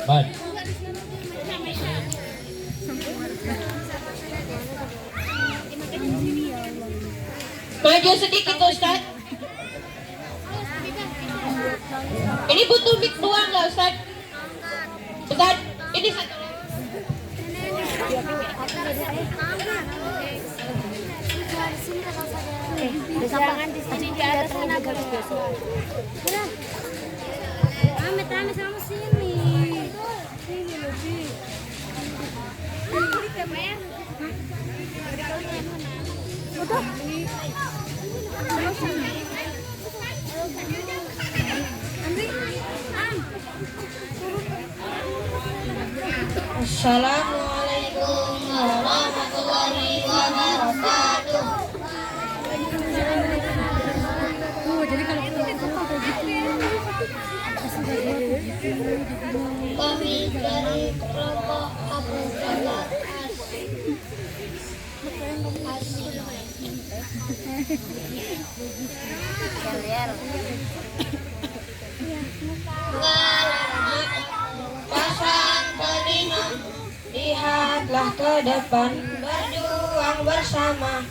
Baik. Maju sedikit Ustaz. Ini butuh mic dua nggak Ustaz? Ustaz, ini satu. Jangan di sini di atas sana Amit sama sini. Sini lebih. Ini kamera. Udah. Assalamualaikum warahmatullahi wabarakatuh. Jadi kalau Kami dari kelompok Abu Bakar Pasang telinga, lihatlah ke depan, berjuang bersama.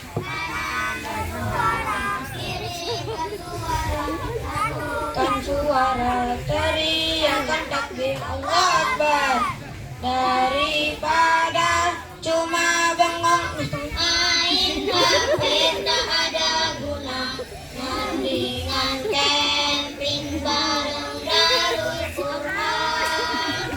Kan suara teriakan takbir Allah Akbar, daripada cuma bengong main hampir tak ada guna, mendingan camping bareng Darul Quran.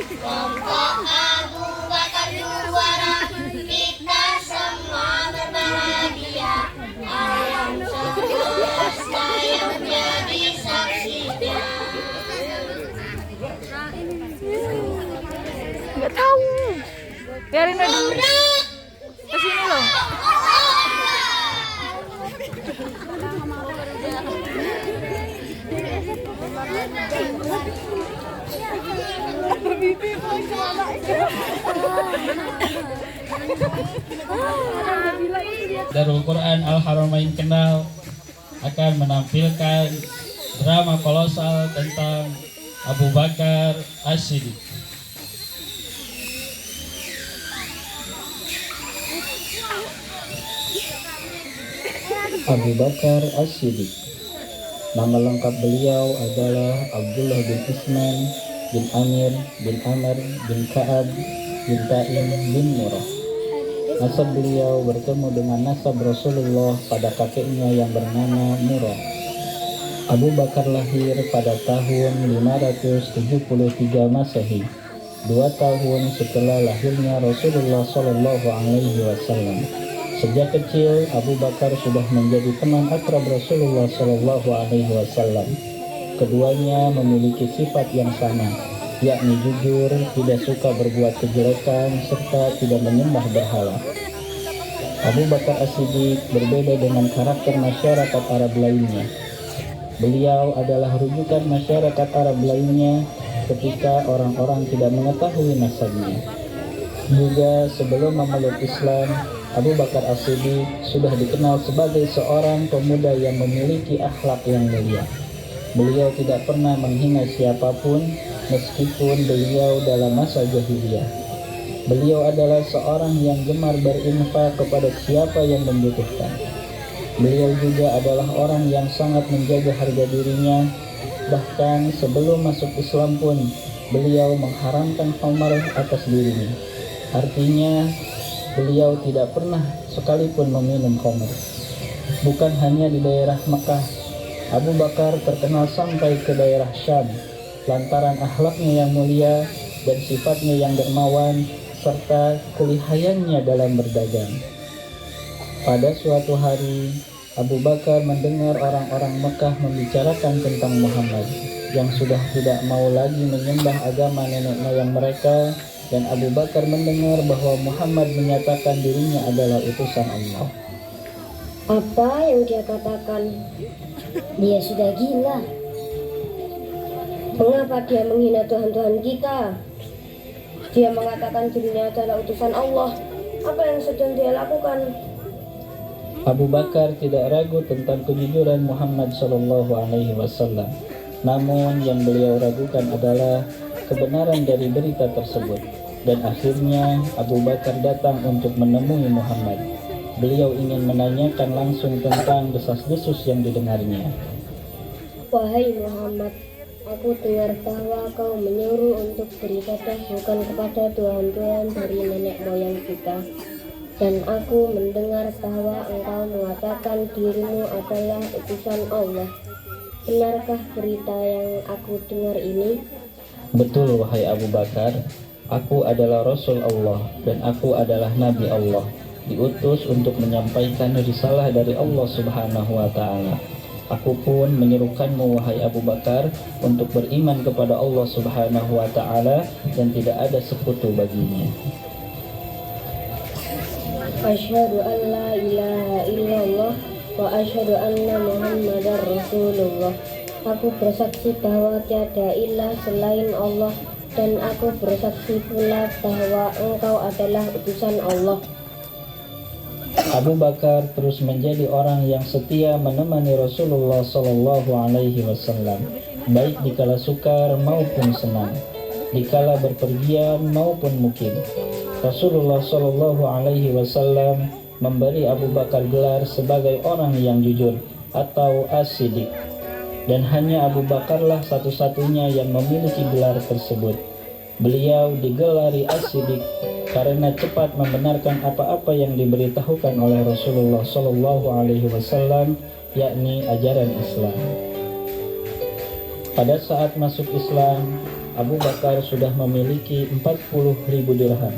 Kelompok Abu Bakar juara, kita semua berbahagia. Alam semesta yang jadi saksinya. Nggak tahu. Biarin aja dulu. Ke sini loh. Darul Quran Al Haramain Kendal akan menampilkan drama kolosal tentang Abu Bakar As-Siddiq. Abu Bakar As-Siddiq. Nama lengkap beliau adalah Abdullah bin Utsman bin Amir bin Amr bin Ka'ab bin Ta'im bin Murrah. Nasab beliau bertemu dengan nasab Rasulullah pada kakeknya yang bernama Murrah. Abu Bakar lahir pada tahun 573 Masehi, 2 tahun setelah lahirnya Rasulullah Shallallahu Alaihi Wasallam. Sejak kecil, Abu Bakar sudah menjadi teman akrab Rasulullah Shallallahu Alaihi Wasallam. Keduanya memiliki sifat yang sama, yakni jujur, tidak suka berbuat kejelekan, serta tidak menyembah berhala. Abu Bakar As-Siddiq berbeda dengan karakter masyarakat Arab lainnya. Beliau adalah rujukan masyarakat Arab lainnya ketika orang-orang tidak mengetahui nasabnya. Juga sebelum memeluk Islam, Abu Bakar As-Siddiq sudah dikenal sebagai seorang pemuda yang memiliki akhlak yang mulia. Beliau tidak pernah menghina siapapun meskipun beliau dalam masa jahiliyah. Beliau adalah seorang yang gemar berinfak kepada siapa yang membutuhkan. Beliau juga adalah orang yang sangat menjaga harga dirinya. Bahkan sebelum masuk Islam pun beliau mengharamkan khamar atas dirinya. Artinya beliau tidak pernah sekalipun meminum khamr. Bukan hanya di daerah Mekah, Abu Bakar terkenal sampai ke daerah Syam lantaran akhlaknya yang mulia dan sifatnya yang dermawan serta kelihayannya dalam berdagang. Pada suatu hari, Abu Bakar mendengar orang-orang Mekah membicarakan tentang Muhammad yang sudah tidak mau lagi menyembah agama nenek moyang mereka, dan Abu Bakar mendengar bahwa Muhammad menyatakan dirinya adalah utusan Allah. apa yang dia katakan? Dia sudah gila. Mengapa dia menghina Tuhan-Tuhan kita? Dia mengatakan dirinya adalah utusan Allah. Apa yang sedang dia lakukan? Abu Bakar tidak ragu tentang kejujuran Muhammad Shallallahu Alaihi Wasallam. Namun yang beliau ragukan adalah kebenaran dari berita tersebut. Dan akhirnya Abu Bakar datang untuk menemui Muhammad. Beliau ingin menanyakan langsung tentang desas-desus yang didengarnya. Wahai Muhammad, aku dengar bahwa kau menyuruh untuk beribadah bukan kepada Tuhan-Tuhan dari nenek moyang kita. Dan aku mendengar bahwa engkau mengatakan dirimu adalah utusan Allah. Benarkah berita yang aku dengar ini? Betul wahai Abu Bakar, aku adalah Rasul Allah dan aku adalah Nabi Allah, diutus untuk menyampaikan risalah dari Allah Subhanahu wa Ta'ala. Aku pun menyerukanmu wahai Abu Bakar untuk beriman kepada Allah Subhanahu wa Ta'ala dan tidak ada sekutu baginya. Asyhadu an la ilaha illallah wa asyhadu anna Muhammadar Rasulullah. Aku bersaksi bahwa tiada ilah selain Allah, dan aku bersaksi pula bahwa engkau adalah utusan Allah. Abu Bakar terus menjadi orang yang setia menemani Rasulullah Shallallahu Alaihi Wasallam, baik dikala sukar maupun senang, dikala berpergian maupun mukim. Rasulullah Shallallahu Alaihi Wasallam memberi Abu Bakar gelar sebagai orang yang jujur atau as-siddiq, dan hanya Abu Bakarlah satu-satunya yang memiliki gelar tersebut. Beliau digelari as-siddiq karena cepat membenarkan apa-apa yang diberitahukan oleh Rasulullah Shallallahu Alaihi Wasallam, yakni ajaran Islam. Pada saat masuk Islam, Abu Bakar sudah memiliki 40.000 dirham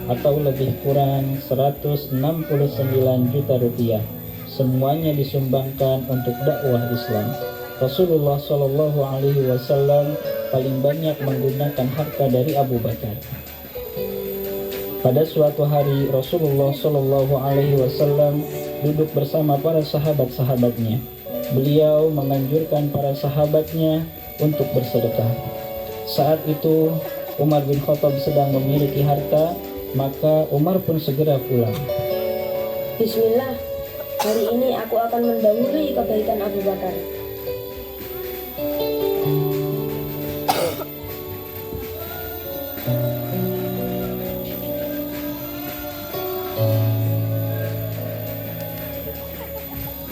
atau lebih kurang 169 juta rupiah. Semuanya disumbangkan untuk dakwah Islam. Rasulullah Shallallahu Alaihi Wasallam paling banyak menggunakan harta dari Abu Bakar. Pada suatu hari Rasulullah Shallallahu Alaihi Wasallam duduk bersama para sahabat-sahabatnya. Beliau menganjurkan para sahabatnya untuk bersedekah. Saat itu Umar bin Khattab sedang memiliki harta, maka Umar pun segera pulang. Bismillah, hari ini aku akan mendahului kebaikan Abu Bakar.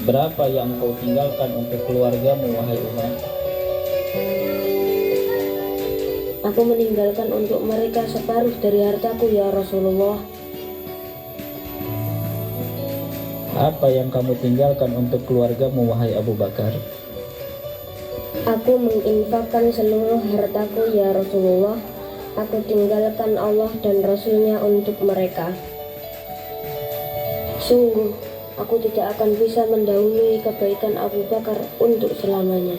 Berapa yang kau tinggalkan untuk keluargamu wahai Umar? Aku meninggalkan untuk mereka separuh dari hartaku ya Rasulullah. Apa yang kamu tinggalkan untuk keluargamu wahai Abu Bakar? Aku menginfakkan seluruh hartaku ya Rasulullah. Aku tinggalkan Allah dan Rasulnya untuk mereka. Sungguh, aku tidak akan bisa mendahului kebaikan Abu Bakar untuk selamanya.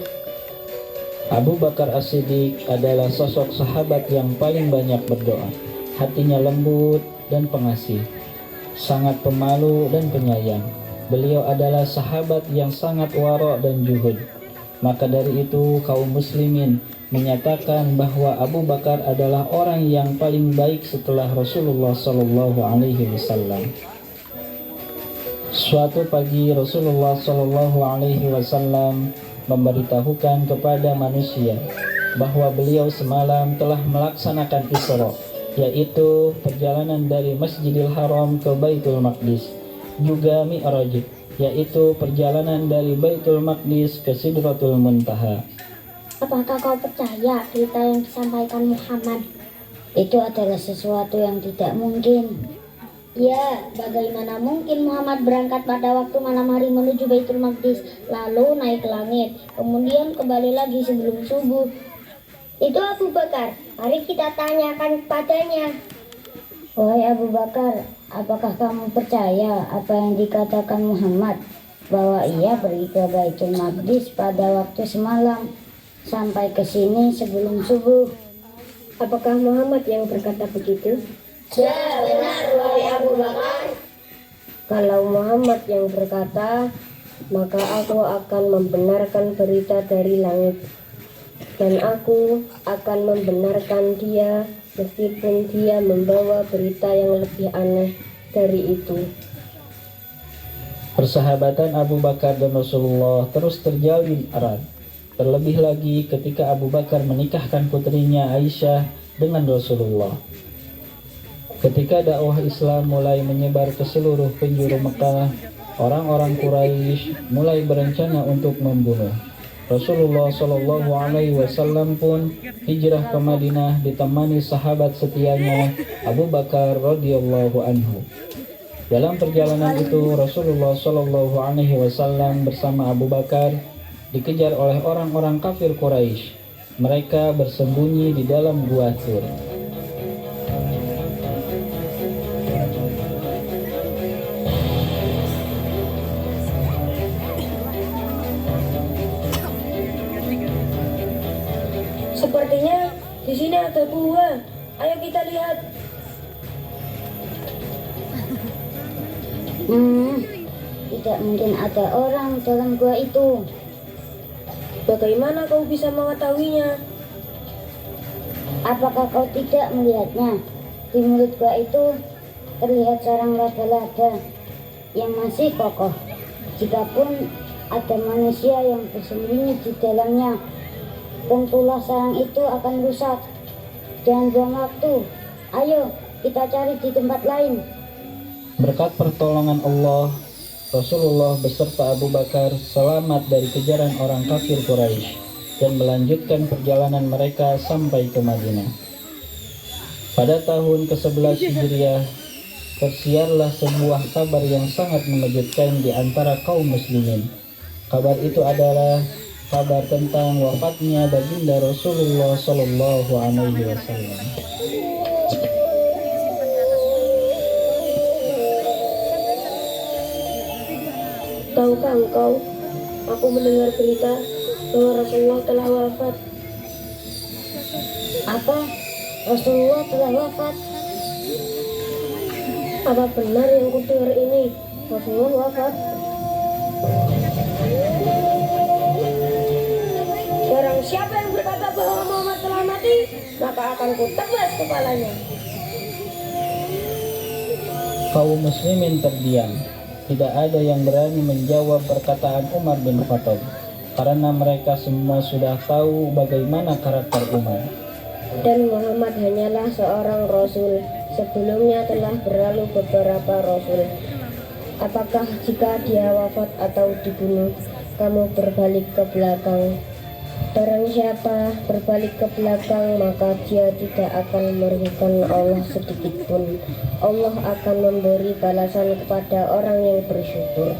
Abu Bakar As-Siddiq adalah sosok sahabat yang paling banyak berdoa. Hatinya lembut dan pengasih, sangat pemalu dan penyayang. Beliau adalah sahabat yang sangat wara' dan zuhud. Maka dari itu kaum muslimin menyatakan bahwa Abu Bakar adalah orang yang paling baik setelah Rasulullah Shallallahu Alaihi Wasallam. Suatu pagi Rasulullah Shallallahu Alaihi Wasallam memberitahukan kepada manusia bahwa beliau semalam telah melaksanakan Isra, yaitu perjalanan dari Masjidil Haram ke Baitul Maqdis, juga Mi'raj, yaitu perjalanan dari Baitul Maqdis ke Sidratul Muntaha. Apakah kau percaya berita yang disampaikan Muhammad? Itu adalah sesuatu yang tidak mungkin. Ya, bagaimana mungkin Muhammad berangkat pada waktu malam hari menuju Baitul Maqdis, lalu naik ke langit, kemudian kembali lagi sebelum subuh? Itu Abu Bakar, mari kita tanyakan kepadanya. Wahai Abu Bakar, apakah kamu percaya apa yang dikatakan Muhammad, bahwa ia pergi ke Baitul Maqdis pada waktu semalam, sampai ke sini sebelum subuh? Apakah Muhammad yang berkata begitu? Ya, benar wahai Abu Bakar. Kalau Muhammad yang berkata, maka aku akan membenarkan berita dari langit, dan aku akan membenarkan dia meskipun dia membawa berita yang lebih aneh dari itu. Persahabatan Abu Bakar dan Rasulullah terus terjalin erat. Terlebih lagi ketika Abu Bakar menikahkan putrinya Aisyah dengan Rasulullah. Ketika dakwah Islam mulai menyebar ke seluruh penjuru Mekah, orang-orang Quraisy mulai berencana untuk membunuh. Rasulullah Shallallahu Alaihi Wasallam pun hijrah ke Madinah ditemani sahabat setianya Abu Bakar radhiyallahu anhu. Dalam perjalanan itu Rasulullah Shallallahu Alaihi Wasallam bersama Abu Bakar dikejar oleh orang-orang kafir Quraisy. Mereka bersembunyi di dalam gua Tur. Sepertinya di sini ada gua. Ayo kita lihat. Tidak mungkin ada orang dalam gua itu. Bagaimana kau bisa mengetahuinya? Apakah kau tidak melihatnya? Di mulut gua itu terlihat sarang laba-laba yang masih kokoh. Jikapun ada manusia yang bersembunyi di dalamnya, tentulah sarang itu akan rusak. Jangan buang waktu. Ayo kita cari di tempat lain. Berkat pertolongan Allah, Rasulullah beserta Abu Bakar selamat dari kejaran orang kafir Quraisy dan melanjutkan perjalanan mereka sampai ke Madinah. Pada tahun ke-11 Hijriah, tersiarlah sebuah kabar yang sangat mengejutkan di antara kaum muslimin. Kabar itu adalah kabar tentang wafatnya baginda Rasulullah Shallallahu Alaihi Wasallam. Tahukah engkau, aku mendengar berita bahwa Rasulullah telah wafat. Apa? Rasulullah telah wafat? Apa benar yang kudengar ini? Rasulullah wafat? Barang siapa yang berkata bahwa Muhammad telah mati, maka akan kutebas kepalanya. Kaum muslimin terdiam. Tidak ada yang berani menjawab perkataan Umar bin Khattab karena mereka semua sudah tahu bagaimana karakter Umar. Dan Muhammad hanyalah seorang Rasul. Sebelumnya telah berlalu beberapa Rasul. Apakah jika dia wafat atau dibunuh, kamu berbalik ke belakang? Barang siapa berbalik ke belakang, maka dia tidak akan merugikan Allah sedikit pun. Allah akan memberi balasan kepada orang yang bersyukur.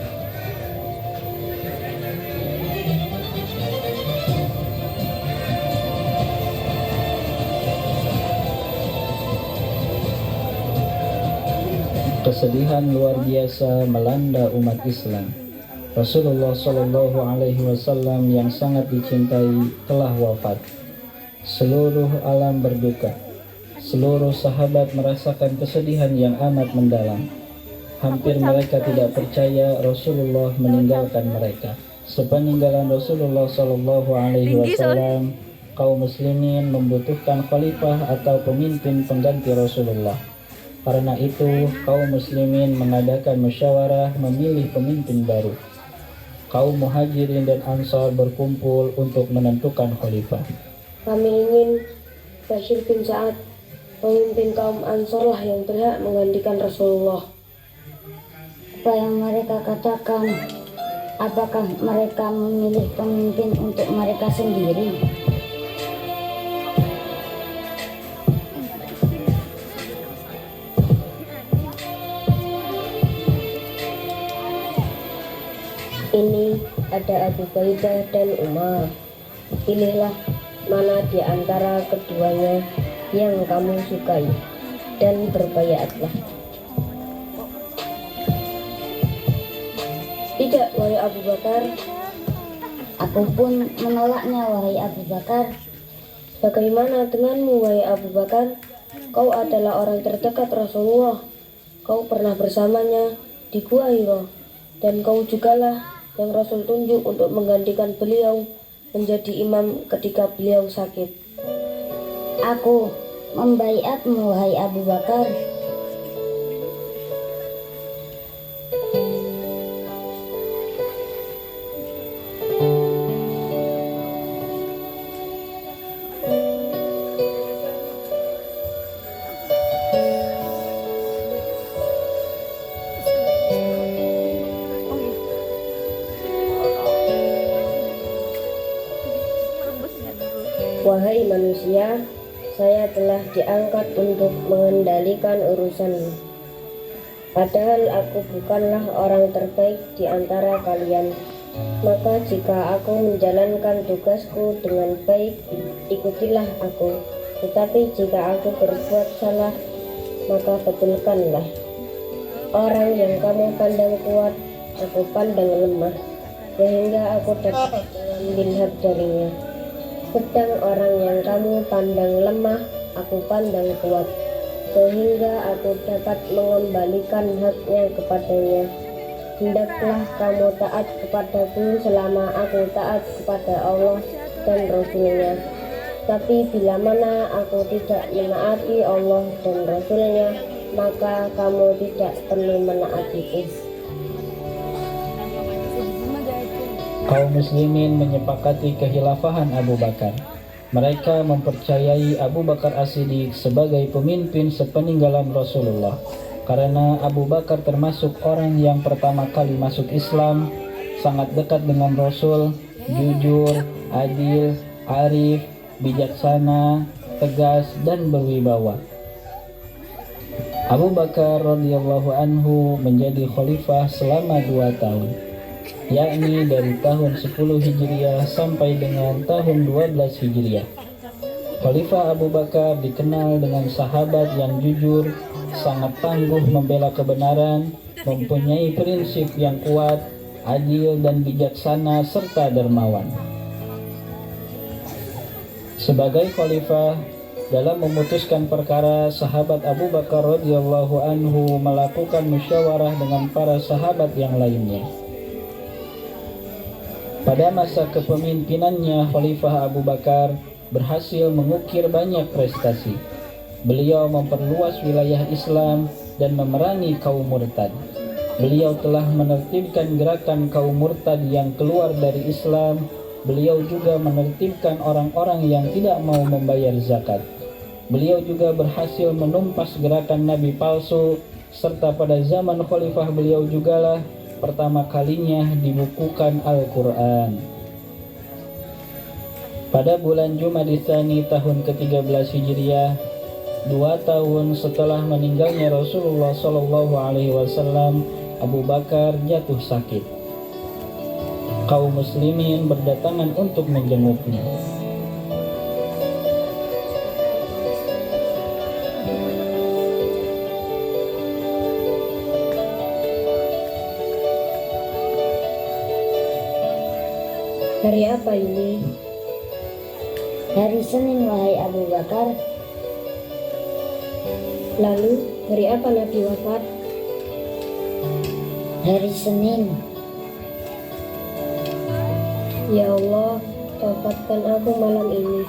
Kesedihan luar biasa melanda umat Islam. Rasulullah Shallallahu Alaihi Wasallam yang sangat dicintai telah wafat. Seluruh alam berduka. Seluruh sahabat merasakan kesedihan yang amat mendalam. Hampir mereka tidak percaya Rasulullah meninggalkan mereka. Sepeninggalan Rasulullah Shallallahu Alaihi Wasallam, kaum muslimin membutuhkan khalifah atau pemimpin pengganti Rasulullah. Karena itu, kaum muslimin mengadakan musyawarah memilih pemimpin baru. Kaum muhajirin dan ansar berkumpul untuk menentukan khalifah. Kami ingin Bashir bin Sa'ad, pemimpin kaum Ansor lah yang berhak menggantikan Rasulullah. Apa yang mereka katakan? Apakah mereka memilih pemimpin untuk mereka sendiri? Ini ada Abu Baidah dan Umar. Pilihlah mana di antara keduanya yang kamu sukai dan berbaiatlah. Tidak, wahai Abu Bakar. Aku pun menolaknya, wahai Abu Bakar. Bagaimana denganmu, wahai Abu Bakar? Kau adalah orang terdekat Rasulullah. Kau pernah bersamanya di Gua Hira, dan kau jugalah yang Rasul tunjuk untuk menggantikan beliau menjadi imam ketika beliau sakit. Aku membaiatmu, wahai Abu Bakar. Wahai manusia, saya telah diangkat untuk mengendalikan urusanmu. Padahal aku bukanlah orang terbaik di antara kalian. Maka jika aku menjalankan tugasku dengan baik, ikutilah aku. Tetapi jika aku berbuat salah, maka betulkanlah. Orang yang kamu pandang kuat, aku pandang lemah, sehingga aku dapat mengambil hak darinya. Sedang orang yang kamu pandang lemah, aku pandang kuat, sehingga aku dapat mengembalikan haknya kepadanya. Hendaklah kamu taat kepadaku selama aku taat kepada Allah dan Rasul-Nya. Tapi bila mana aku tidak menaati Allah dan Rasul-Nya, maka kamu tidak perlu menaatiku. Kaum muslimin menyepakati kehilafahan Abu Bakar. Mereka mempercayai Abu Bakar As-Siddiq sebagai pemimpin sepeninggalan Rasulullah. Karena Abu Bakar termasuk orang yang pertama kali masuk Islam, sangat dekat dengan Rasul, jujur, adil, arif, bijaksana, tegas, dan berwibawa. Abu Bakar radhiyallahu anhu menjadi khalifah selama 2 tahun, yakni dari tahun 10 Hijriah sampai dengan tahun 12 Hijriah. Khalifah Abu Bakar dikenal dengan sahabat yang jujur, sangat tangguh membela kebenaran, mempunyai prinsip yang kuat, adil dan bijaksana serta dermawan. Sebagai khalifah, dalam memutuskan perkara, sahabat Abu Bakar radhiyallahu anhu melakukan musyawarah dengan para sahabat yang lainnya. Pada masa kepemimpinannya, Khalifah Abu Bakar berhasil mengukir banyak prestasi. Beliau memperluas wilayah Islam dan memerangi kaum murtad. Beliau telah menertibkan gerakan kaum murtad yang keluar dari Islam. Beliau juga menertibkan orang-orang yang tidak mau membayar zakat. Beliau juga berhasil menumpas gerakan nabi palsu, serta pada zaman khalifah beliau jugalah pertama kalinya dibukukan Al-Quran. Pada bulan Jumadil Tsani tahun ke-13 Hijriah, 2 tahun setelah meninggalnya Rasulullah SAW, Abu Bakar jatuh sakit. Kaum muslimin berdatangan untuk menjenguknya. Hari apa ini? Hari Senin, wahai Abu Bakar. Lalu, hari apa Nabi wafat? Hari Senin. Ya Allah, wafatkan aku malam ini.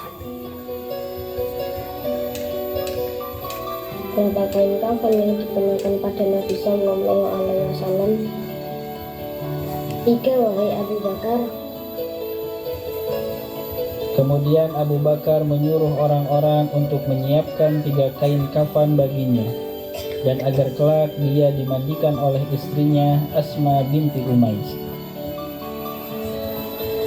Berapa kain kafan yang dikenakan pada Nabi Sallallahu Alaihi Wasallam? 3, wahai Abu Bakar. Kemudian Abu Bakar menyuruh orang-orang untuk menyiapkan 3 kain kafan baginya, dan agar kelak dia dimandikan oleh istrinya Asma binti Umais.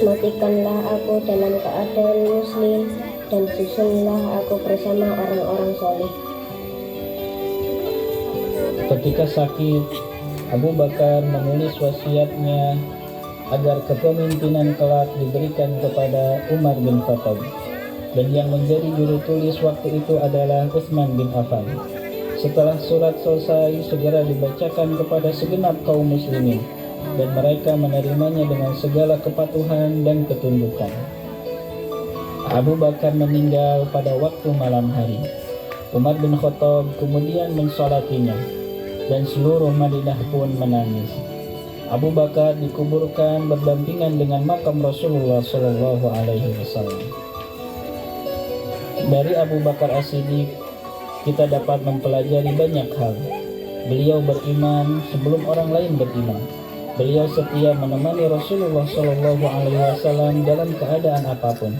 Matikanlah aku dalam keadaan muslim, dan susunlah aku bersama orang-orang soleh. Ketika sakit, Abu Bakar menulis wasiatnya agar kepemimpinan kelak diberikan kepada Umar bin Khattab, dan yang menjadi juru tulis waktu itu adalah Utsman bin Affan. Setelah surat selesai, segera dibacakan kepada segenap kaum muslimin, dan mereka menerimanya dengan segala kepatuhan dan ketundukan. Abu Bakar meninggal pada waktu malam hari. Umar bin Khattab kemudian mensolatinya, dan seluruh Madinah pun menangis. Abu Bakar dikuburkan berdampingan dengan makam Rasulullah SAW. Dari Abu Bakar As-Siddiq, kita dapat mempelajari banyak hal. Beliau beriman sebelum orang lain beriman. Beliau setia menemani Rasulullah Shallallahu Alaihi Wasallam dalam keadaan apapun,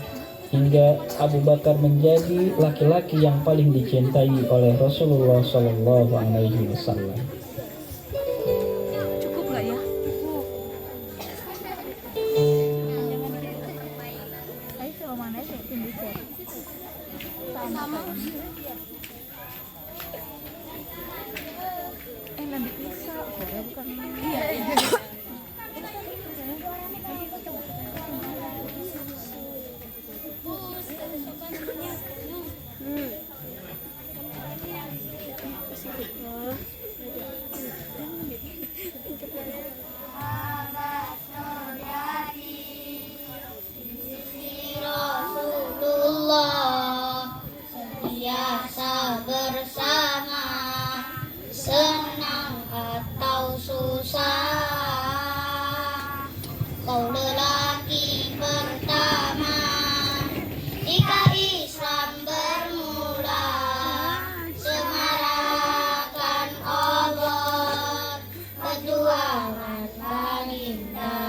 hingga Abu Bakar menjadi laki-laki yang paling dicintai oleh Rasulullah Shallallahu Alaihi Wasallam. Cukup nggak ya? Ayo sama mana sih tinggi sih? Sama. Nanti bisa, bukan? Iya. Rasulullah senantiasa bersama, senang atau susah, kau lelaki pertama jika Islam bermula, semarakan obor perjuangan baginda.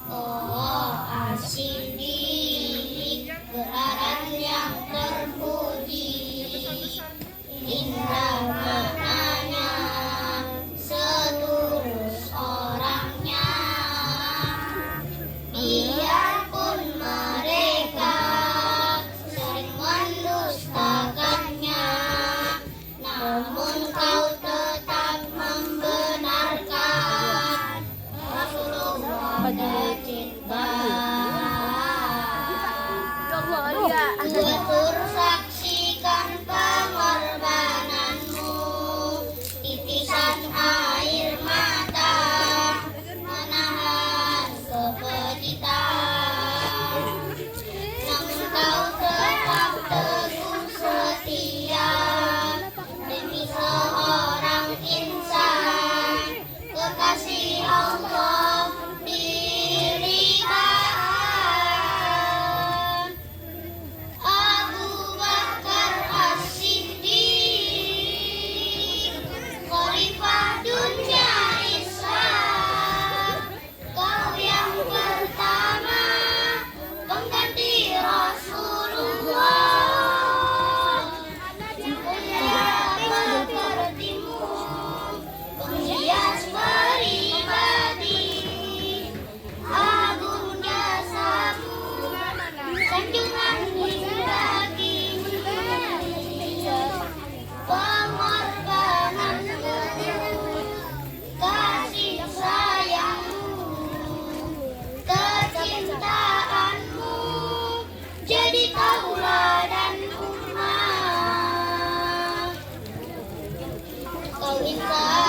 Oh Asidik, geraran yang terpuji, indah maknanya, setulus orangnya. Biarpun mereka sering mendustakannya, namun kau tetap membenarkan Rasulullah tercinta. Tutur saksikan pengorbananmu, titisan air mata menahan kepeditan. Namun kau tetap teguh setia demi seorang insan, kekasih Allah dirikan. Abu Bakar As-Siddiq, khalifah dunia Islam, kau yang pertama pengganti Rasulullah. Mulia pekertimu, penghias pribadi, agung jasamu, sanjungan hingga kini, pengorbananmu, kasih sayangmu, kecintaanmu jadi tauladan umat. Kau insan